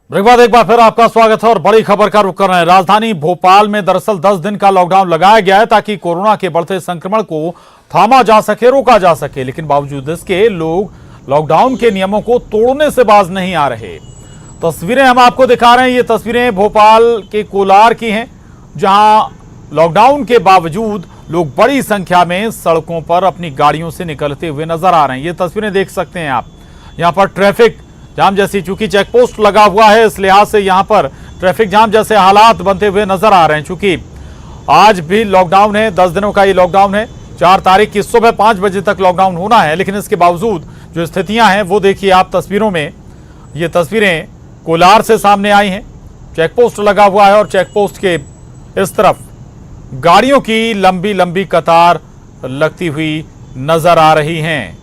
Break बाद एक बार फिर आपका स्वागत है और बड़ी खबर का रुख कर रहे हैं। राजधानी भोपाल में दरअसल 10 दिन का लॉकडाउन लगाया गया है ताकि कोरोना के बढ़ते संक्रमण को थामा जा सके, रोका जा सके, लेकिन बावजूद इसके लोग लॉकडाउन के नियमों को तोड़ने से बाज नहीं आ रहे। तस्वीरें हम आपको दिखा रहे हैं। ये तस्वीरें भोपाल के कोलार की हैं, जहां लॉकडाउन के बावजूद लोग बड़ी संख्या में सड़कों पर अपनी गाड़ियों से निकलते हुए नजर आ रहे हैं। ये तस्वीरें देख सकते हैं आप। यहां पर ट्रैफिक जाम जैसी, चूंकि चेक पोस्ट लगा हुआ है, इस लिहाज से यहां पर ट्रैफिक जाम जैसे हालात बनते हुए नजर आ रहे हैं। चूंकि आज भी लॉकडाउन है, 10 दिनों का ये लॉकडाउन है। 4 तारीख की सुबह 5 बजे तक लॉकडाउन होना है, लेकिन इसके बावजूद जो स्थितियां हैं वो देखिए आप तस्वीरों में। ये तस्वीरें कोलार से सामने आई हैं। चेक पोस्ट लगा हुआ है और चेक पोस्ट के इस तरफ गाड़ियों की लंबी लंबी कतार लगती हुई नजर आ रही हैं।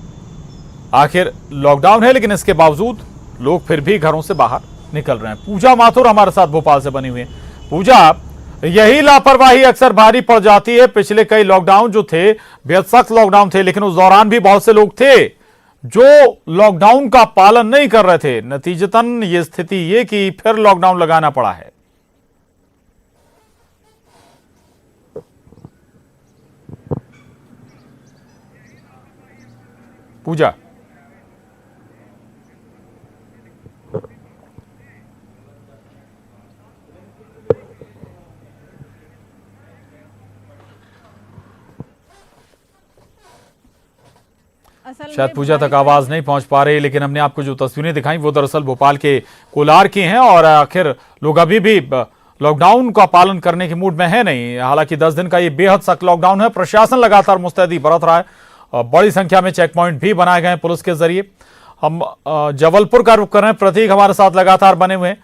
आखिर लॉकडाउन है, लेकिन इसके बावजूद लोग फिर भी घरों से बाहर निकल रहे हैं। पूजा माथुर हमारे साथ भोपाल से बनी हुई है। पूजा, यही लापरवाही अक्सर भारी पड़ जाती है। पिछले कई लॉकडाउन जो थे बेहद सख्त लॉकडाउन थे, लेकिन उस दौरान भी बहुत से लोग थे जो लॉकडाउन का पालन नहीं कर रहे थे। नतीजतन ये स्थिति ये कि फिर लॉकडाउन लगाना पड़ा है। पूजा, शायद पूजा तक आवाज नहीं पहुंच पा रही, लेकिन हमने आपको जो तस्वीरें दिखाई वो दरअसल भोपाल के कोलार की हैं। और आखिर लोग अभी भी लॉकडाउन का पालन करने के मूड में है नहीं। हालांकि 10 दिन का ये बेहद सख्त लॉकडाउन है। प्रशासन लगातार मुस्तैदी बरत रहा है। बड़ी संख्या में चेक पॉइंट भी बनाए गए हैं पुलिस के जरिए। हम जबलपुर का रुख कर रहे हैं। प्रतीक हमारे साथ लगातार बने हुए हैं।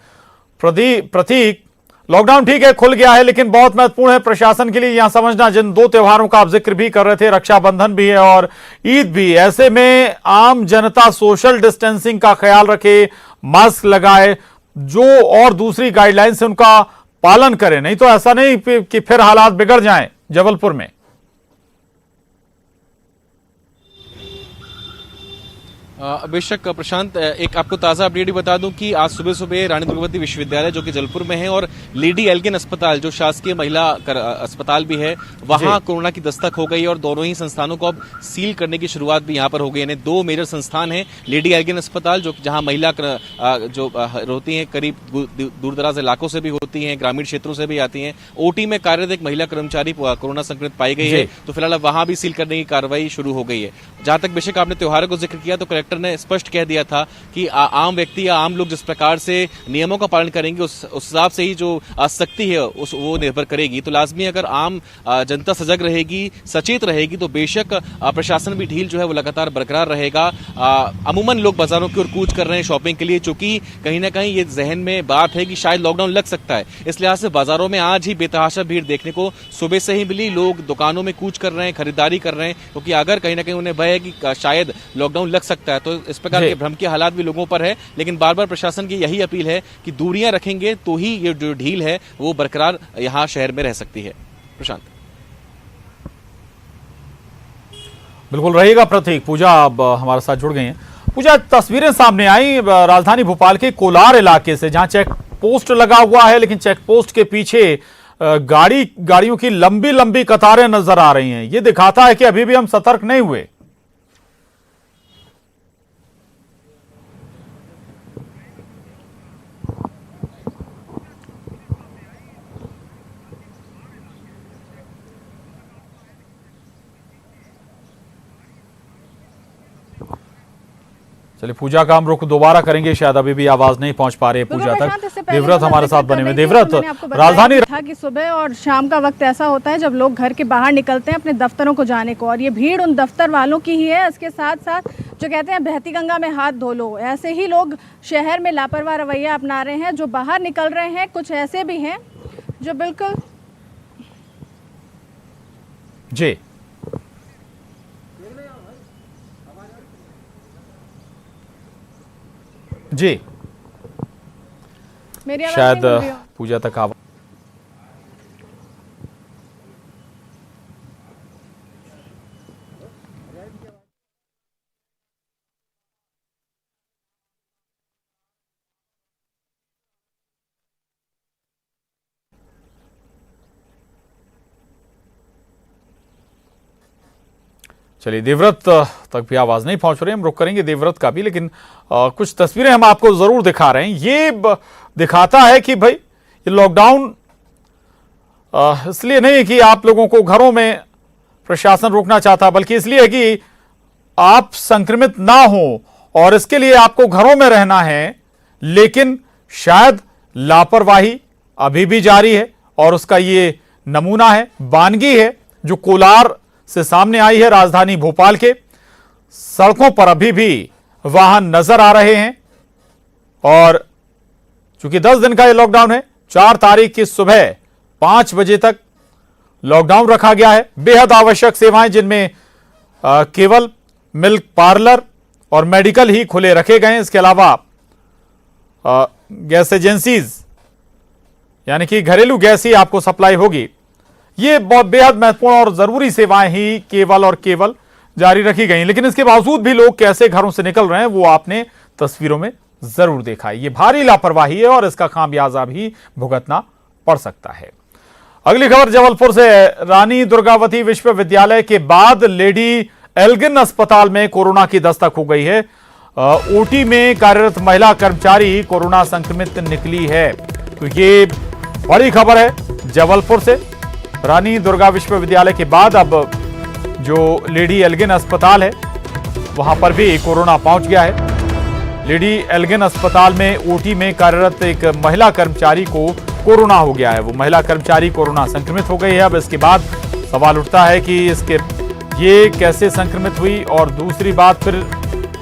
प्रतीक, लॉकडाउन ठीक है, खुल गया है, लेकिन बहुत महत्वपूर्ण है प्रशासन के लिए यहां समझना, जिन 2 त्योहारों का आप जिक्र भी कर रहे थे, रक्षाबंधन भी है और ईद भी। ऐसे में आम जनता सोशल डिस्टेंसिंग का ख्याल रखे, मास्क लगाए, जो और दूसरी गाइडलाइंस है उनका पालन करे। नहीं तो ऐसा नहीं कि फिर हालात बिगड़ जाएं जबलपुर में। बेशक प्रशांत, एक आपको ताजा अपडेट ही बता दूं कि आज सुबह सुबह रानी दुर्गावती विश्वविद्यालय जो कि जबलपुर में है और लेडी एल्गिन अस्पताल जो शासकीय महिला अस्पताल भी है, वहां कोरोना की दस्तक हो गई और दोनों ही संस्थानों को अब सील करने की शुरुआत भी यहां पर हो गई। यानी 2 मेजर संस्थान हैं। लेडी एल्गिन अस्पताल जो जहां महिला जो होती हैं, करीब दूर दराज इलाकों से भी होती हैं, ग्रामीण क्षेत्रों से भी आती हैं। ओटी में कार्यरत एक महिला कर्मचारी कोरोना संक्रमित पाई गई है, तो फिलहाल वहां भी सील करने की कार्रवाई शुरू हो गई है। जहां तक बेशक आपने त्योहारों को जिक्र किया, तो कलेक्टर ने स्पष्ट कह दिया था कि आम व्यक्ति या आम लोग जिस प्रकार से नियमों का पालन करेंगे उस हिसाब से ही जो सख्ती है वो निर्भर करेगी। तो लाजमी अगर आम जनता सजग रहेगी, सचेत रहेगी, तो बेशक प्रशासन भी ढील जो है वो लगातार बरकरार रहेगा। अमूमन लोग बाजारों की ओर कूच कर रहे हैं शॉपिंग के लिए, चूंकि कहीं ना कहीं ये जहन में बात है कि शायद लॉकडाउन लग सकता है। इस लिहाज से बाजारों में आज ही बेतहाशा भीड़ देखने को सुबह से ही मिली। लोग दुकानों में कूच कर रहे हैं, खरीदारी कर रहे हैं, क्योंकि अगर कहीं ना कहीं उन्हें भय है कि शायद लॉकडाउन लग सकता है, तो इस प्रकार के भ्रम के हालात भी लोगों पर है। लेकिन बार बार प्रशासन की यही अपील है कि दूरियां रखेंगे तो ही ये जो ढील है वो बरकरार यहां शहर में रह सकती है। प्रशांत, बिल्कुल रहेगा। प्रतीक, पूजा अब हमारे साथ जुड़ गई हैं। पूजा, तस्वीरें सामने आई राजधानी भोपाल के कोलार इलाके से, जहां चेक पोस्ट लगा हुआ है, लेकिन चेक पोस्ट के पीछे गाड़ियों की लंबी लंबी कतारें नजर आ रही हैं। ये दिखाता है कि अभी भी हम सतर्क नहीं हुए। चलिए, पूजा का हम रुख दोबारा करेंगे, शायद अभी भी आवाज नहीं पहुंच पा रही है पूजा तक। देवव्रत हमारे साथ बने हुए। देवव्रत, राजधानी था कि सुबह और शाम का वक्त ऐसा होता है जब लोग घर के बाहर निकलते हैं अपने दफ्तरों को जाने को, और ये भीड़ उन दफ्तर वालों की ही है। इसके साथ साथ जो कहते हैं बहती गंगा में हाथ धो लो, ऐसे ही लोग शहर में लापरवाह रवैया अपना रहे हैं, जो बाहर निकल रहे हैं। कुछ ऐसे भी हैं जो बिल्कुल जी जी शायद पूजा तक आवाज चलिए, देवव्रत तक भी आवाज नहीं पहुंच रही, हम रुक करेंगे देवव्रत का भी, लेकिन कुछ तस्वीरें हम आपको जरूर दिखा रहे हैं। ये दिखाता है कि भाई ये लॉकडाउन इसलिए नहीं कि आप लोगों को घरों में प्रशासन रोकना चाहता, बल्कि इसलिए कि आप संक्रमित ना हो और इसके लिए आपको घरों में रहना है। लेकिन शायद लापरवाही अभी भी जारी है और उसका ये नमूना है, वानगी है जो कोलार से सामने आई है। राजधानी भोपाल के सड़कों पर अभी भी वाहन नजर आ रहे हैं और चूंकि 10 दिन का ये लॉकडाउन है, 4 तारीख की सुबह 5 बजे तक लॉकडाउन रखा गया है। बेहद आवश्यक सेवाएं जिनमें केवल मिल्क पार्लर और मेडिकल ही खुले रखे गए हैं। इसके अलावा गैस एजेंसीज यानी कि घरेलू गैस ही आपको सप्लाई होगी। ये बहुत बेहद महत्वपूर्ण और जरूरी सेवाएं ही केवल और केवल जारी रखी गई। लेकिन इसके बावजूद भी लोग कैसे घरों से निकल रहे हैं वो आपने तस्वीरों में जरूर देखा है। ये भारी लापरवाही है और इसका खामियाजा भी भुगतना पड़ सकता है। अगली खबर जबलपुर से। रानी दुर्गावती विश्वविद्यालय के बाद लेडी एल्गिन अस्पताल में कोरोना की दस्तक हो गई है। ओटी में कार्यरत महिला कर्मचारी कोरोना संक्रमित निकली है। तो ये बड़ी खबर है जबलपुर से। रानी दुर्गा विश्वविद्यालय के बाद अब जो लेडी एल्गिन अस्पताल है वहां पर भी कोरोना पहुंच गया है। लेडी एल्गिन अस्पताल में ओटी में कार्यरत एक महिला कर्मचारी को कोरोना हो गया है। वो महिला कर्मचारी कोरोना संक्रमित हो गई है। अब इसके बाद सवाल उठता है कि ये कैसे संक्रमित हुई और दूसरी बात फिर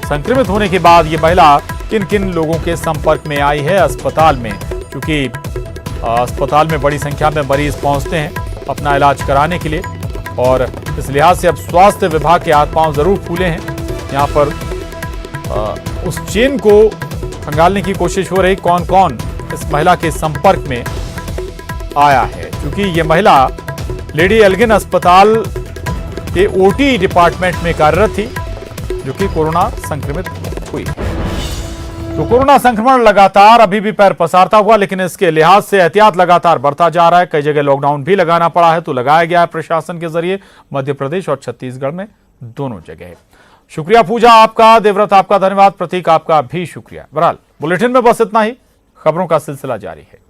संक्रमित होने के बाद ये महिला किन किन लोगों के संपर्क में आई है अस्पताल में, क्योंकि अस्पताल में बड़ी संख्या में मरीज पहुंचते हैं अपना इलाज कराने के लिए और इस लिहाज से अब स्वास्थ्य विभाग के हाथ पांव जरूर फूले हैं। यहाँ पर उस चेन को खंगालने की कोशिश हो रही, कौन कौन इस महिला के संपर्क में आया है, क्योंकि ये महिला लेडी एल्गिन अस्पताल के ओटी डिपार्टमेंट में कार्यरत थी जो कि कोरोना संक्रमित हुई। तो कोरोना संक्रमण लगातार अभी भी पैर पसारता हुआ, लेकिन इसके लिहाज से एहतियात लगातार बढ़ता जा रहा है। कई जगह लॉकडाउन भी लगाना पड़ा है, तो लगाया गया है प्रशासन के जरिए मध्य प्रदेश और छत्तीसगढ़ में दोनों जगह। शुक्रिया पूजा आपका, देवव्रत आपका धन्यवाद, प्रतीक आपका भी शुक्रिया। बहरहाल बुलेटिन में बस इतना ही। खबरों का सिलसिला जारी है।